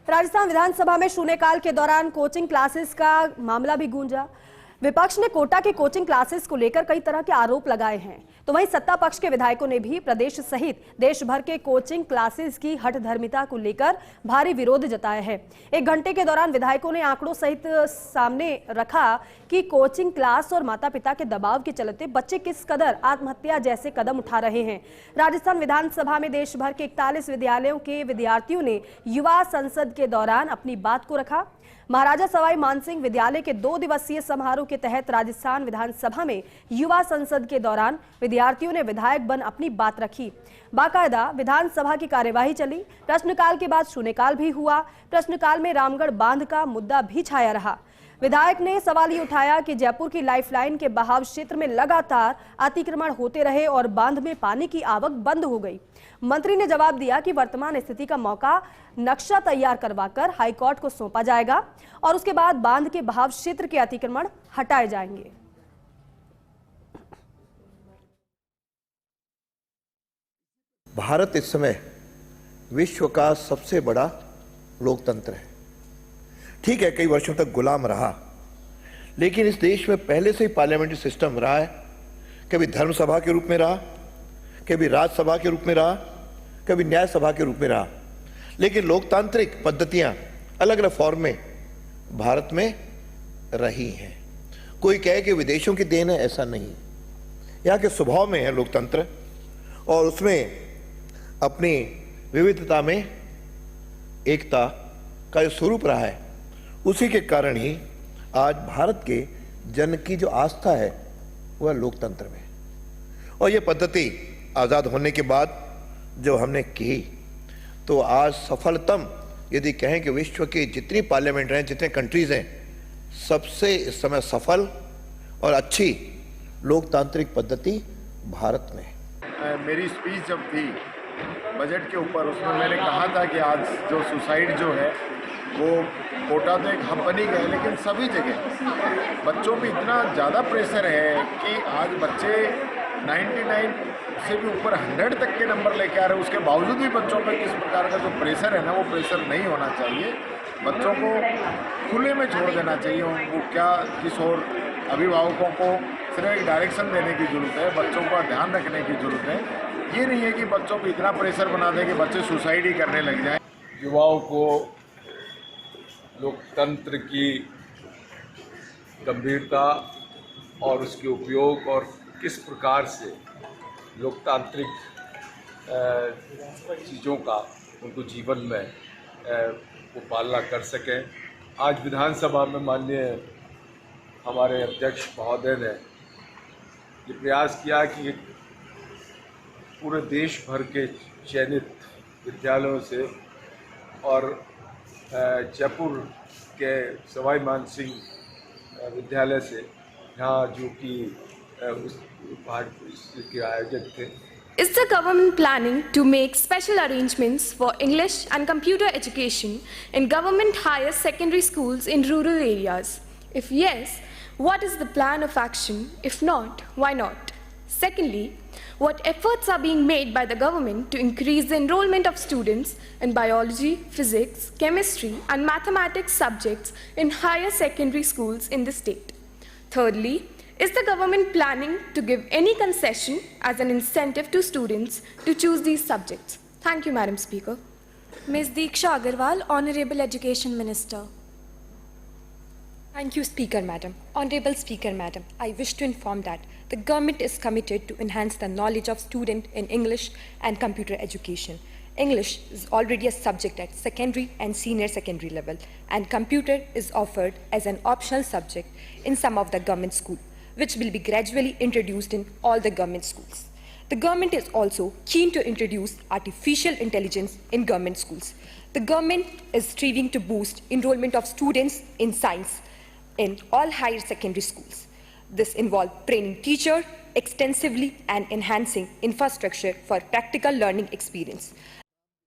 राजस्थान विधानसभा में शून्यकाल के दौरान कोचिंग क्लासेस का मामला भी गूंजा। विपक्ष ने कोटा के कोचिंग क्लासेस को लेकर कई तरह के आरोप लगाए हैं, तो वहीं सत्ता पक्ष के विधायकों ने भी प्रदेश सहित देश भर के कोचिंग क्लासेस की हठधर्मिता को लेकर भारी विरोध जताया है। 1 घंटे के दौरान विधायकों ने आंकड़ों सहित सामने रखा कि कोचिंग क्लास और माता पिता के दबाव के चलते बच्चे किस कदर आत्महत्या जैसे कदम उठा रहे हैं। राजस्थान विधानसभा में देश भर के 41 विद्यालयों के विद्यार्थियों ने युवा संसद के दौरान अपनी बात को रखा। महाराजा सवाई मानसिंह विद्यालय के 2 दिवसीय समारोह के तहत राजस्थान विधानसभा में युवा संसद के दौरान विद्यार्थियों ने विधायक बन अपनी बात रखी। बाकायदा विधानसभा की कार्यवाही चली। प्रश्नकाल के बाद शून्यकाल भी हुआ। प्रश्नकाल में रामगढ़ बांध का मुद्दा भी छाया रहा। विधायक ने सवाल ये उठाया कि जयपुर की लाइफलाइन के बहाव क्षेत्र में लगातार अतिक्रमण होते रहे और बांध में पानी की आवक बंद हो गई। मंत्री ने जवाब दिया कि वर्तमान स्थिति का मौका नक्शा तैयार करवाकर हाईकोर्ट को सौंपा जाएगा और उसके बाद बांध के बहाव क्षेत्र के अतिक्रमण हटाए जाएंगे। भारत इस समय विश्व का सबसे बड़ा लोकतंत्र है। ठीक है, कई वर्षों तक गुलाम रहा, लेकिन इस देश में पहले से ही पार्लियामेंट्री सिस्टम रहा है। कभी धर्म सभा के रूप में रहा, कभी राज्यसभा के रूप में रहा, कभी न्याय सभा के रूप में रहा, लेकिन लोकतांत्रिक पद्धतियां अलग अलग फॉर्म में भारत में रही हैं। कोई कहे कि विदेशों की देन है, ऐसा नहीं। यहाँ के स्वभाव में है लोकतंत्र, और उसमें अपनी विविधता में एकता का जो स्वरूप रहा है, उसी के कारण ही आज भारत के जन की जो आस्था है वह लोकतंत्र में। और ये पद्धति आज़ाद होने के बाद जो हमने की, तो आज सफलतम यदि कहें कि विश्व की जितनी पार्लियामेंट हैं, जितने कंट्रीज हैं, सबसे इस समय सफल और अच्छी लोकतांत्रिक पद्धति भारत में है। मेरी स्पीच जब थी बजट के ऊपर, उसमें मैंने कहा था कि आज जो सुसाइड जो है वो कोटा तो एक हब बनी गए, लेकिन सभी जगह बच्चों पे इतना ज़्यादा प्रेशर है कि आज बच्चे 99 से भी ऊपर 100 तक के नंबर लेके आ रहे हैं। उसके बावजूद भी बच्चों पे किस प्रकार का जो प्रेशर है ना, वो प्रेशर नहीं होना चाहिए। बच्चों को खुले में छोड़ देना चाहिए। उनको क्या, किस और अभिभावकों को सिर्फ एक डायरेक्शन देने की ज़रूरत है, बच्चों का ध्यान रखने की ज़रूरत है। ये नहीं है कि बच्चों पर इतना प्रेशर बना दें कि बच्चे सुसाइड ही करने लग जाएँ। युवाओं को लोकतंत्र की गंभीरता और उसके उपयोग और किस प्रकार से लोकतांत्रिक चीज़ों का उनको जीवन में वो पालना कर सकें। आज विधानसभा में माननीय हमारे अध्यक्ष महोदय ने ये प्रयास किया कि पूरे देश भर के चयनित विद्यालयों से और जयपुर के सवाई मानसिंह विद्यालय से, यहाँ जो कि के आयोजक थे। Is the government planning to make special arrangements for English and computer education in government higher secondary schools in rural areas? If yes, what is the plan of action? If not, why not? Secondly, what efforts are being made by the government to increase the enrollment of students in biology, physics, chemistry and mathematics subjects in higher secondary schools in the state? Thirdly, is the government planning to give any concession as an incentive to students to choose these subjects? Thank you, Madam Speaker. Ms. Diksha Agarwal, Honorable Education Minister. Thank you, Speaker Madam. Honorable Speaker Madam, I wish to inform that the government is committed to enhance the knowledge of students in English and computer education. English is already a subject at secondary and senior secondary level, and computer is offered as an optional subject in some of the government schools, which will be gradually introduced in all the government schools. The government is also keen to introduce artificial intelligence in government schools. The government is striving to boost enrollment of students in science in all higher secondary schools. This involves training teachers extensively and enhancing infrastructure for practical learning experience.